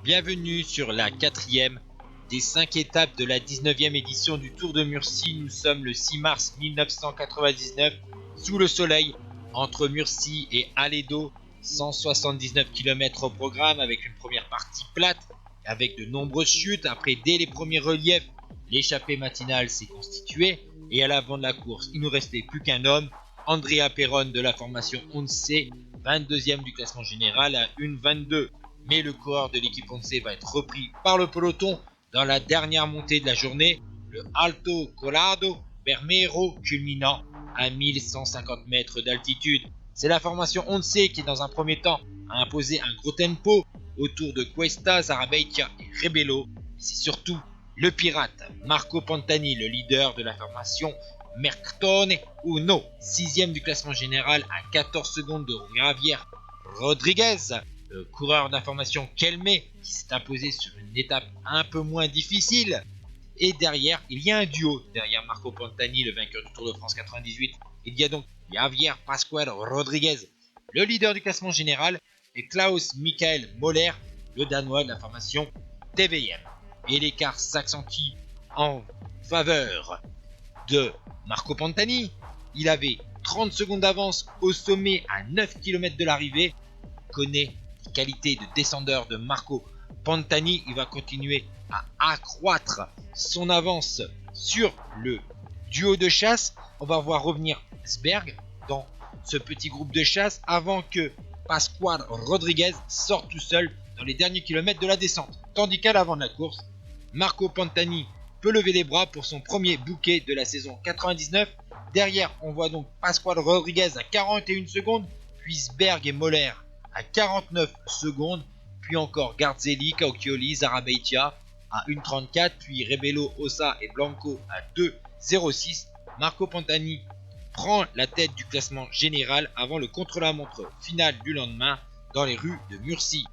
Bienvenue sur la 4e des 5 étapes de la 19e édition du Tour de Murcie. Nous sommes le 6 mars 1999, sous le soleil, entre Murcie et Aledo. 179 km au programme avec une première partie plate, avec de nombreuses chutes. Après, dès les premiers reliefs, l'échappée matinale s'est constituée. Et à l'avant de la course, il ne nous restait plus qu'un homme, Andrea Perron de la formation Once, 22e du classement général à 1,22. Mais le coureur de l'équipe Once va être repris par le peloton dans la dernière montée de la journée, le Alto Colado Bermero culminant à 1150 mètres d'altitude. C'est la formation Once qui, dans un premier temps, a imposé un gros tempo autour de Cuesta, Zarabeitia et Rebelo. C'est surtout le pirate Marco Pantani, le leader de la formation Merctone Uno, 6e du classement général à 14 secondes de Javier Rodriguez, le coureur d'information Kelmé, qui s'est imposé sur une étape un peu moins difficile. Et derrière, il y a un duo. Derrière Marco Pantani, le vainqueur du Tour de France 98, il y a donc Javier Pascual Rodriguez, le leader du classement général, et Klaus Michael Moller, le Danois de la formation TVM. Et l'écart s'accentue en faveur de Marco Pantani. Il avait 30 secondes d'avance au sommet à 9 km de l'arrivée. Il connaît les qualités de descendeur de Marco Pantani. Il va continuer à accroître son avance sur le duo de chasse. On va voir revenir Sberg dans ce petit groupe de chasse avant que Pascual Rodriguez sorte tout seul dans les derniers kilomètres de la descente. Tandis qu'à l'avant de la course, Marco Pantani peut lever les bras pour son premier bouquet de la saison 99. Derrière, on voit donc Pascual Rodriguez à 41 secondes, puis Sberg et Moller à 49 secondes, puis encore Garzelli, Cauchioli, Zarabeitia à 1,34, puis Rebelo, Ossa et Blanco à 2,06. Marco Pantani prend la tête du classement général avant le contre-la-montre final du lendemain dans les rues de Murcie.